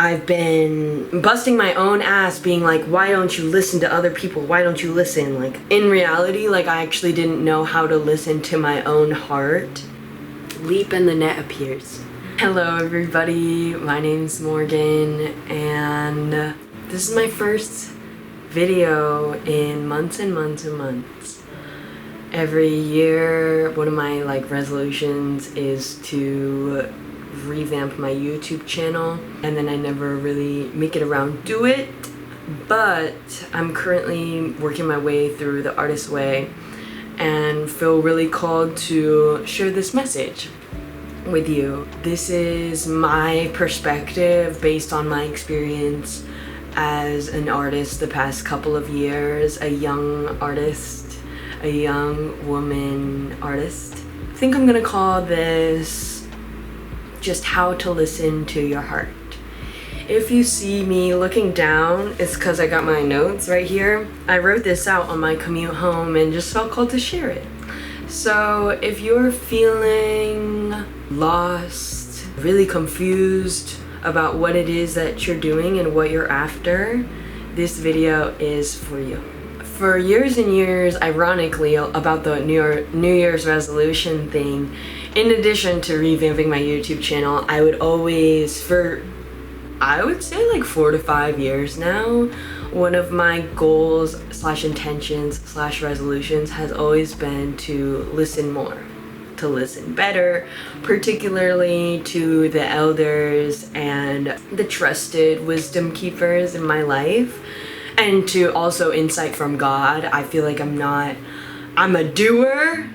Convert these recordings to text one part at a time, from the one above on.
I've been busting my own ass being like, why don't you listen to other people? Why don't you listen? Like, in reality, like, I actually didn't know how to listen to my own heart. Leap and the net appears. Hello everybody, my name's Morgan, and this is my first video in months and months and months. Every year, one of my resolutions is to revamp my YouTube channel, and then I never really make it around to it, but I'm currently working my way through the artist way and feel really called to share this message with you. This is my perspective based on my experience as an artist the past couple of years, a young artist, a young woman artist. I think I'm gonna call this just how to listen to your heart. If you see me looking down, it's because I got my notes right here. I wrote this out on my commute home and just felt called to share it. So if you're feeling lost, really confused about what it is that you're doing and what you're after, this video is for you. For years and years, ironically, about the New Year's resolution thing, in addition to revamping my YouTube channel, I would always, I would say like 4 to 5 years now, one of my goals / intentions / resolutions has always been to listen more, to listen better, particularly to the elders and the trusted wisdom keepers in my life, and to also insight from God. I feel like I'm a doer,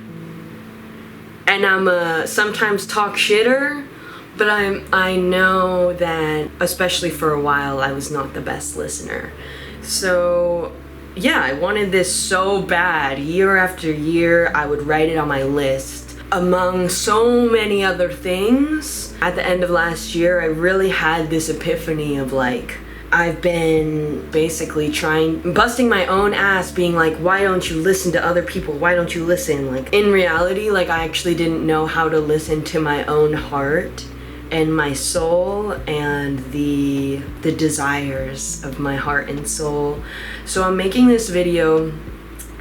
and I'm a sometimes talk shitter, but I know that, especially for a while, I was not the best listener. So yeah, I wanted this so bad. Year after year, I would write it on my list among so many other things. At the end of last year, I really had this epiphany of like, I've been basically busting my own ass being like, why don't you listen to other people? Why don't you listen? Like, in reality, like, I actually didn't know how to listen to my own heart and my soul and the desires of my heart and soul. So I'm making this video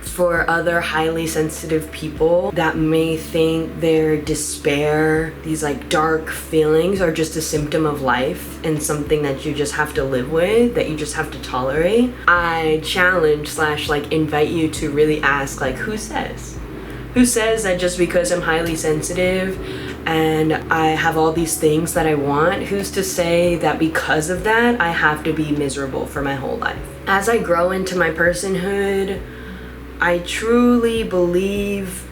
for other highly sensitive people that may think their despair, these like dark feelings, are just a symptom of life and something that you just have to live with, that you just have to tolerate. I challenge / invite you to really ask, like, who says that just because I'm highly sensitive and I have all these things that I want, who's to say that because of that I have to be miserable for my whole life? As I grow into my personhood, I truly believe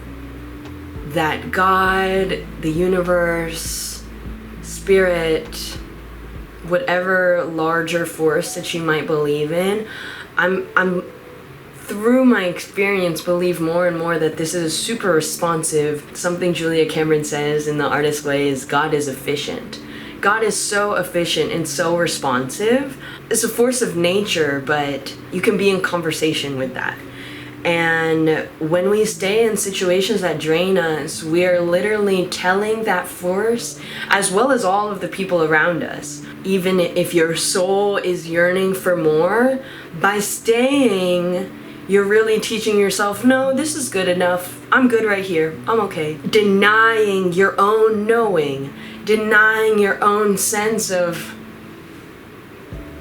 that God, the universe, spirit, whatever larger force that you might believe in, I'm through my experience believe more and more that this is super responsive. Something Julia Cameron says in The Artist Way is God is efficient. God is so efficient and so responsive. It's a force of nature, but you can be in conversation with that. And when we stay in situations that drain us, we are literally telling that force, as well as all of the people around us, even if your soul is yearning for more, by staying, you're really teaching yourself, no, this is good enough. I'm good right here. I'm okay. Denying your own knowing, denying your own sense of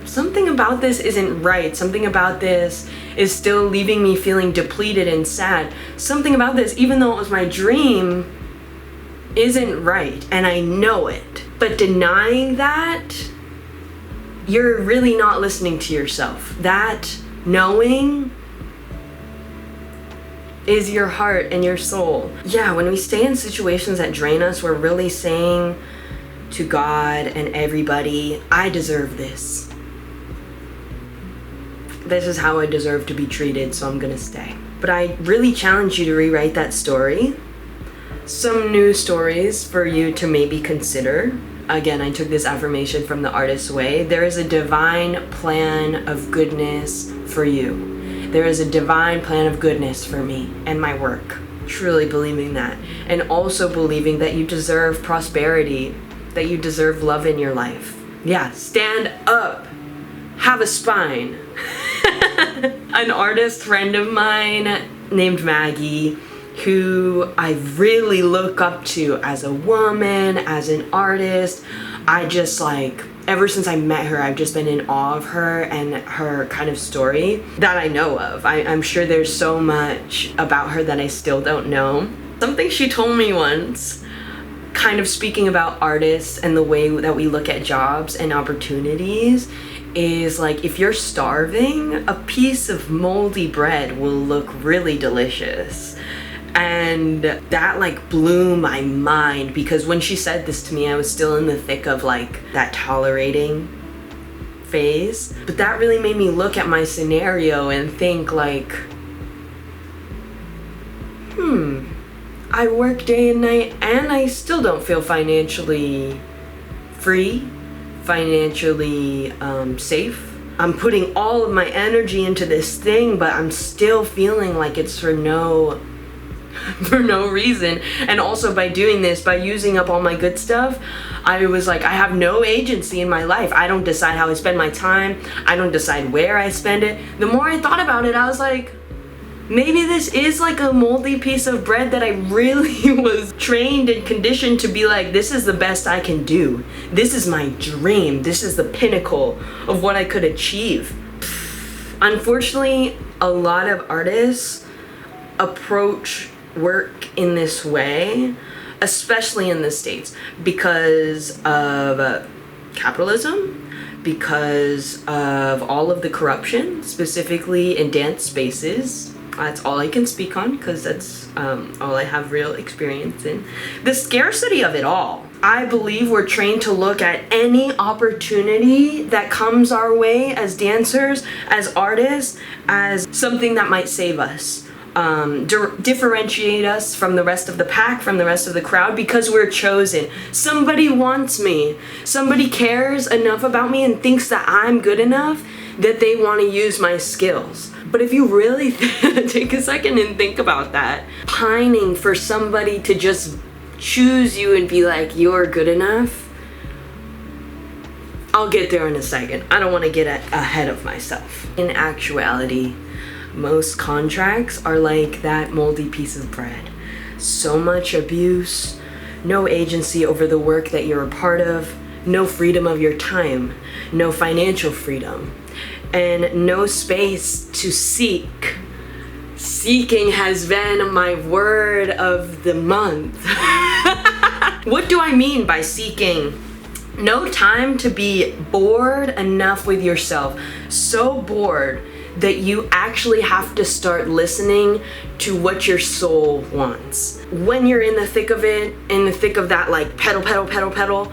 something about this isn't right. Something about this is still leaving me feeling depleted and sad. Something about this, even though it was my dream, isn't right, and I know it. But denying that, you're really not listening to yourself. That knowing is your heart and your soul. Yeah, when we stay in situations that drain us, we're really saying to God and everybody, I deserve this. This is how I deserve to be treated, so I'm gonna stay. But I really challenge you to rewrite that story. Some new stories for you to maybe consider. Again, I took this affirmation from The Artist's Way. There is a divine plan of goodness for you. There is a divine plan of goodness for me and my work. Truly believing that. And also believing that you deserve prosperity, that you deserve love in your life, Yeah, stand up. Have a spine. An artist friend of mine named Maggie, who I really look up to as a woman, as an artist. I just like, ever since I met her, I've just been in awe of her and her kind of story that I know of. I'm sure there's so much about her that I still don't know. Something she told me once, kind of speaking about artists and the way that we look at jobs and opportunities, is like, if you're starving, a piece of moldy bread will look really delicious. And that like blew my mind, because when she said this to me, I was still in the thick of like that tolerating phase. But that really made me look at my scenario and think like, I work day and night and I still don't feel financially free, financially safe. I'm putting all of my energy into this thing, but I'm still feeling like it's for no reason. And also, by doing this, by using up all my good stuff, I was like, I have no agency in my life. I don't decide how I spend my time. I don't decide where I spend it. The more I thought about it, I was like, maybe this is like a moldy piece of bread that I really was trained and conditioned to be like, this is the best I can do. This is my dream. This is the pinnacle of what I could achieve. Unfortunately, a lot of artists approach work in this way, especially in the States, because of capitalism, because of all of the corruption, specifically in dance spaces. That's all I can speak on, because that's all I have real experience in. The scarcity of it all. I believe we're trained to look at any opportunity that comes our way as dancers, as artists, as something that might save us. Differentiate us from the rest of the pack, from the rest of the crowd, because we're chosen. Somebody wants me. Somebody cares enough about me and thinks that I'm good enough that they want to use my skills. But if you really take a second and think about that, pining for somebody to just choose you and be like, you're good enough, I'll get there in a second. I don't want to get ahead of myself. In actuality, most contracts are like that moldy piece of bread. So much abuse, no agency over the work that you're a part of, no freedom of your time, no financial freedom, and no space to seek. Seeking has been my word of the month. What do I mean by seeking? No time to be bored enough with yourself. So bored that you actually have to start listening to what your soul wants. When you're in the thick of it, in the thick of that like pedal,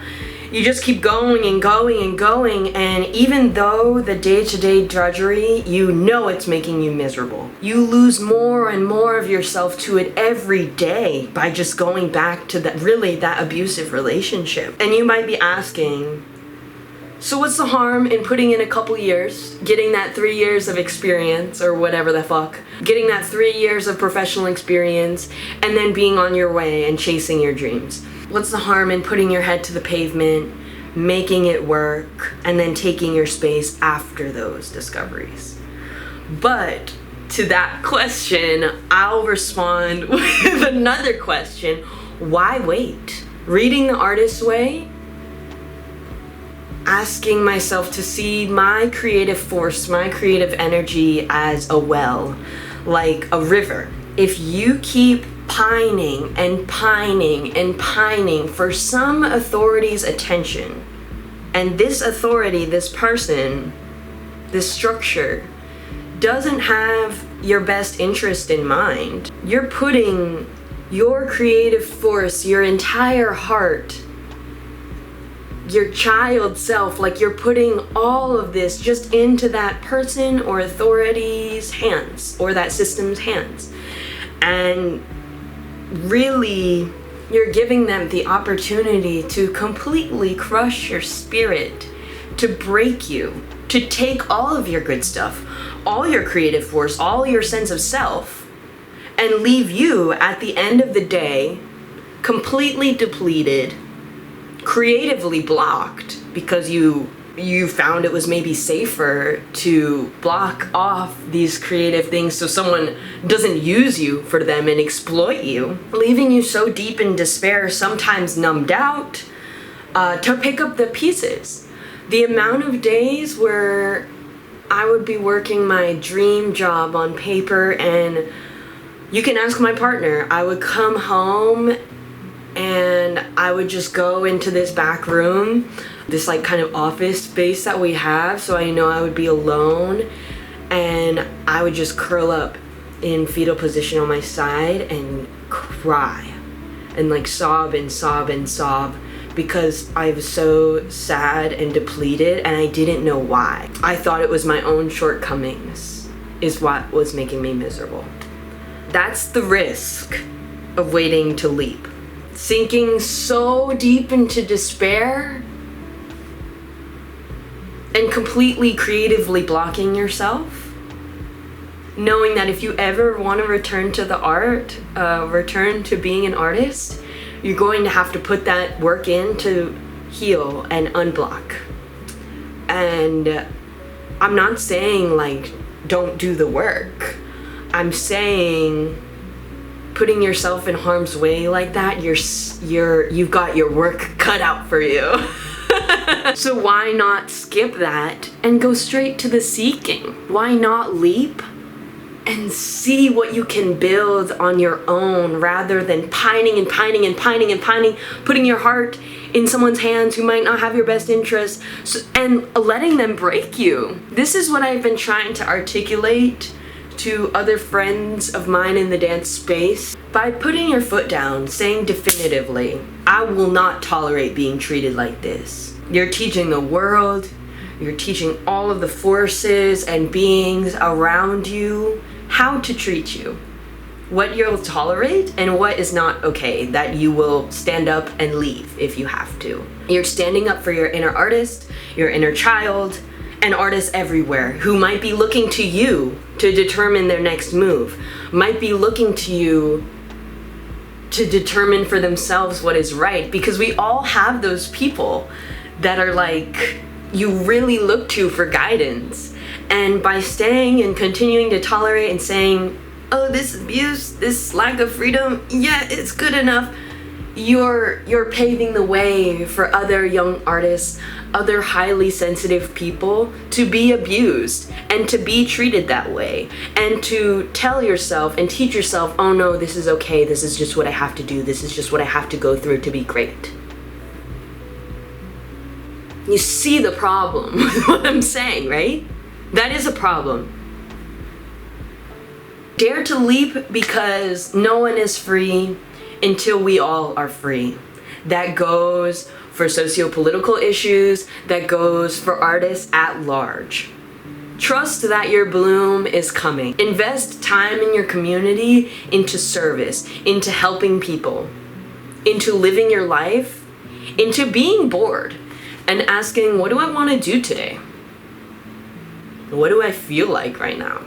you just keep going and going and going, and even though the day-to-day drudgery, you know it's making you miserable. You lose more and more of yourself to it every day by just going back to that abusive relationship. And you might be asking, so what's the harm in putting in a couple years, getting that 3 years of experience or whatever the fuck, getting that 3 years of professional experience, and then being on your way and chasing your dreams? What's the harm in putting your head to the pavement, making it work, and then taking your space after those discoveries? But to that question, I'll respond with another question. Why wait? Reading The Artist's Way, asking myself to see my creative force, my creative energy as a well, like a river. If you keep pining and pining and pining for some authority's attention, and this authority, this person, this structure doesn't have your best interest in mind, you're putting your creative force, your entire heart, your child self, like you're putting all of this just into that person or authority's hands, or that system's hands. And really, you're giving them the opportunity to completely crush your spirit, to break you, to take all of your good stuff, all your creative force, all your sense of self, and leave you at the end of the day completely depleted, creatively blocked, because you found it was maybe safer to block off these creative things so someone doesn't use you for them and exploit you, leaving you so deep in despair, sometimes numbed out, to pick up the pieces. The amount of days where I would be working my dream job on paper, and you can ask my partner, I would come home and I would just go into this back room, this like kind of office space that we have, so I know I would be alone, and I would just curl up in fetal position on my side and cry and like sob and sob and sob because I was so sad and depleted, and I didn't know why. I thought it was my own shortcomings is what was making me miserable. That's the risk of waiting to leap. Sinking so deep into despair and completely creatively blocking yourself, knowing that if you ever want to return to the art, return to being an artist, you're going to have to put that work in to heal and unblock. And I'm not saying like don't do the work. I'm saying putting yourself in harm's way like that, you've got your work cut out for you. So why not skip that and go straight to the seeking? Why not leap and see what you can build on your own rather than pining and pining and pining and pining, putting your heart in someone's hands who might not have your best interests, and letting them break you. This is what I've been trying to articulate to other friends of mine in the dance space. By putting your foot down, saying definitively, I will not tolerate being treated like this. You're teaching the world, you're teaching all of the forces and beings around you how to treat you, what you'll tolerate and what is not okay, that you will stand up and leave if you have to. You're standing up for your inner artist, your inner child, and artists everywhere who might be looking to you to determine their next move, might be looking to you to determine for themselves what is right, because we all have those people that are like you really look to for guidance. And by staying and continuing to tolerate and saying, oh, this abuse, this lack of freedom, yeah, it's good enough, you're paving the way for other young artists, other highly sensitive people to be abused and to be treated that way, and to tell yourself and teach yourself, oh no, this is okay, this is just what I have to do, this is just what I have to go through to be great. You see the problem with what I'm saying, right? That is a problem. Dare to leap, because no one is free until we all are free. That goes for socio-political issues, that goes for artists at large. Trust that your bloom is coming. Invest time in your community into service, into helping people, into living your life, into being bored and asking, what do I want to do today? What do I feel like right now?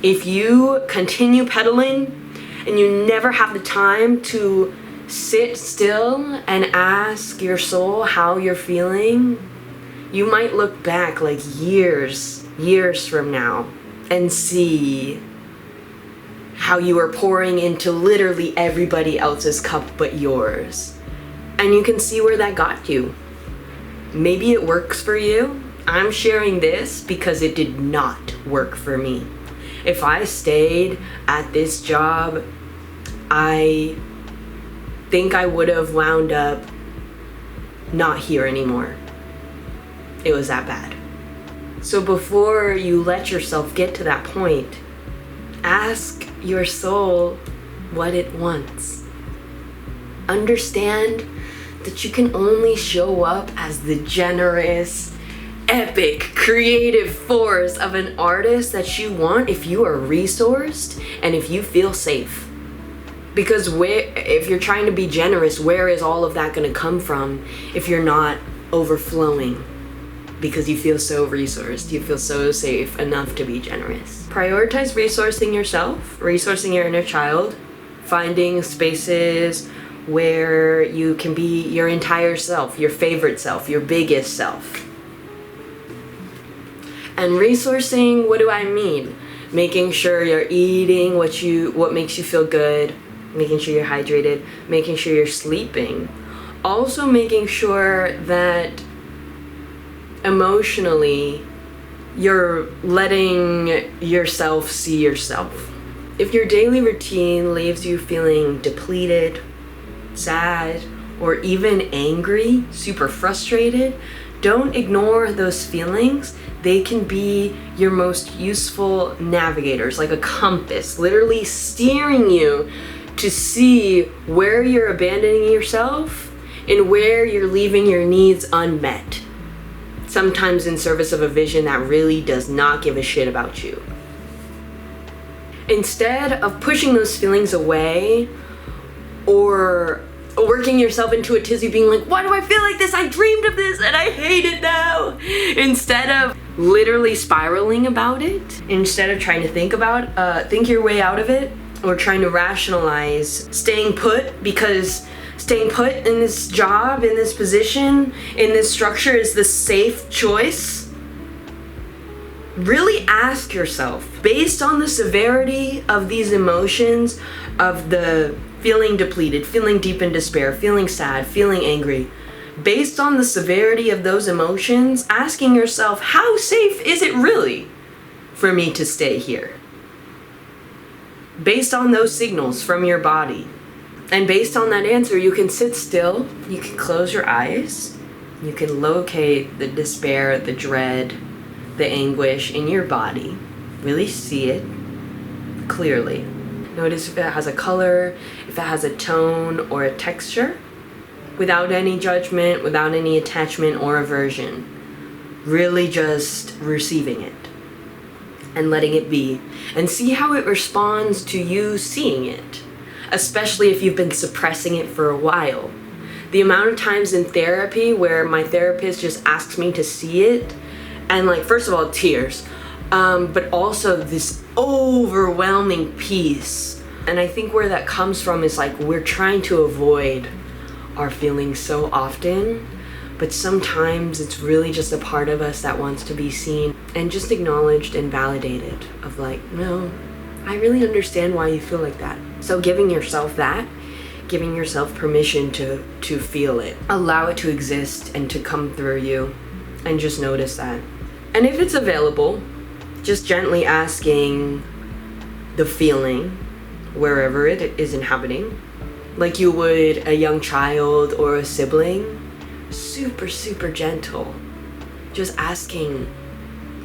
If you continue pedaling and you never have the time to sit still and ask your soul how you're feeling, you might look back like years from now and see how you are pouring into literally everybody else's cup but yours. And you can see where that got you. Maybe it works for you. I'm sharing this because it did not work for me. If I stayed at this job, I think I would have wound up not here anymore. It was that bad. So before you let yourself get to that point, ask your soul what it wants. Understand that you can only show up as the generous, epic, creative force of an artist that you want if you are resourced and if you feel safe. Because if you're trying to be generous, where is all of that going to come from if you're not overflowing? Because you feel so resourced, you feel so safe enough to be generous. Prioritize resourcing yourself, resourcing your inner child, finding spaces where you can be your entire self, your favorite self, your biggest self. And resourcing, what do I mean? Making sure you're eating what makes you feel good, making sure you're hydrated, making sure you're sleeping. Also making sure that emotionally you're letting yourself see yourself. If your daily routine leaves you feeling depleted, sad, or even angry, super frustrated, don't ignore those feelings. They can be your most useful navigators, like a compass, literally steering you to see where you're abandoning yourself and where you're leaving your needs unmet. Sometimes in service of a vision that really does not give a shit about you. Instead of pushing those feelings away or working yourself into a tizzy being like, why do I feel like this? I dreamed of this and I hate it now. Instead of literally spiraling about it, instead of trying to think your way out of it, or trying to rationalize staying put, because staying put in this job, in this position, in this structure is the safe choice. Really ask yourself, based on the severity of these emotions, of the feeling depleted, feeling deep in despair, feeling sad, feeling angry, based on the severity of those emotions, asking yourself, how safe is it really for me to stay here? Based on those signals from your body. And based on that answer, you can sit still, you can close your eyes, you can locate the despair, the dread, the anguish in your body. Really see it clearly. Notice if it has a color, if it has a tone or a texture, without any judgment, without any attachment or aversion. Really just receiving it and letting it be, and see how it responds to you seeing it, especially if you've been suppressing it for a while. The amount of times in therapy where my therapist just asks me to see it, and like, first of all, tears, but also this overwhelming peace. And I think where that comes from is like, we're trying to avoid our feelings so often, but sometimes it's really just a part of us that wants to be seen and just acknowledged and validated, of like, no, I really understand why you feel like that. So giving yourself that, giving yourself permission to feel it, allow it to exist and to come through you, and just notice that. And if it's available, just gently asking the feeling wherever it is inhabiting, like you would a young child or a sibling, super, super gentle. Just asking,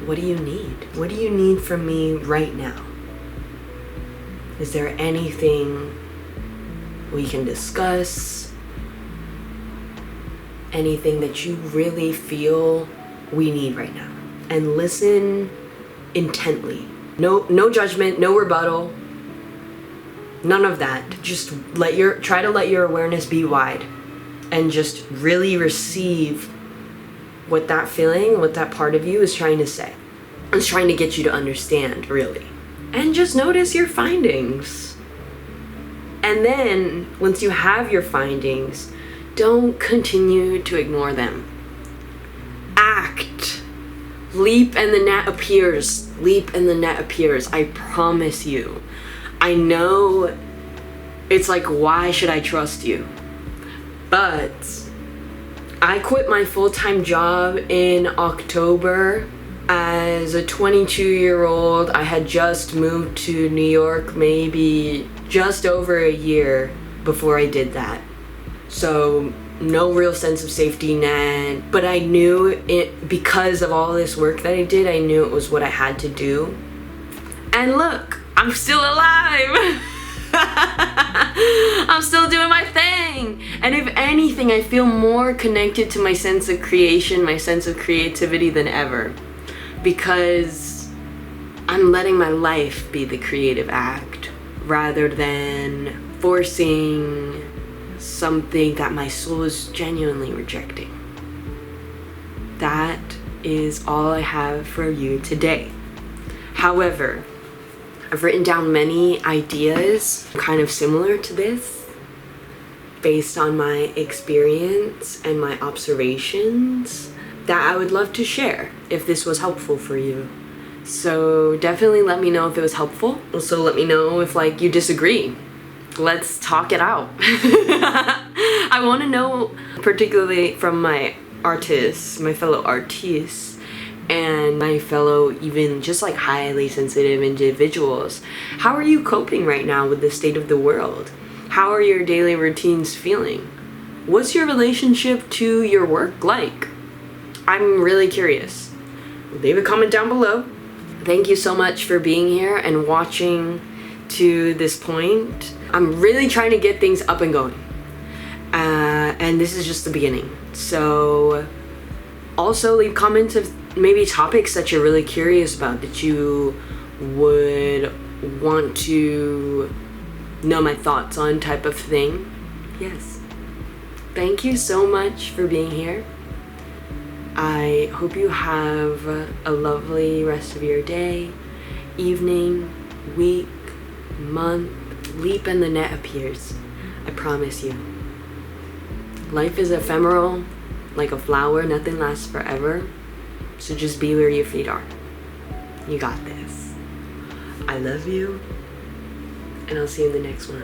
what do you need? What do you need from me right now? Is there anything we can discuss? Anything that you really feel we need right now? And listen intently. No judgment, no rebuttal. None of that. Just try to let your awareness be wide and just really receive what that feeling, what that part of you is trying to say. It's trying to get you to understand, really. And just notice your findings. And then, once you have your findings, don't continue to ignore them. Act. Leap and the net appears. Leap and the net appears. I promise you. I know it's like, why should I trust you? But I quit my full-time job in October. As a 22-year-old, I had just moved to New York maybe just over a year before I did that. So no real sense of safety net, but I knew it because of all this work that I did. I knew it was what I had to do. And look, I'm still alive. I'm still doing my thing. And if anything, I feel more connected to my sense of creation, my sense of creativity than ever. Because I'm letting my life be the creative act rather than forcing something that my soul is genuinely rejecting. That is all I have for you today. However, I've written down many ideas kind of similar to this, based on my experience and my observations that I would love to share if this was helpful for you. So definitely let me know if it was helpful. Also let me know if like you disagree. Let's talk it out. I want to know, particularly from my artists, my fellow artists, and my fellow even just like highly sensitive individuals. How are you coping right now with the state of the world? How are your daily routines feeling? What's your relationship to your work like? I'm really curious. Leave a comment down below. Thank you so much for being here and watching to this point. I'm really trying to get things up and going. And this is just the beginning. So also leave comments of maybe topics that you're really curious about, that you would want to know my thoughts on, type of thing. Yes. Thank you so much for being here. I hope you have a lovely rest of your day, evening, week, month. Leap and the net appears. I promise you. Life is ephemeral, like a flower. Nothing lasts forever. So just be where your feet are. You got this. I love you. And I'll see you in the next one.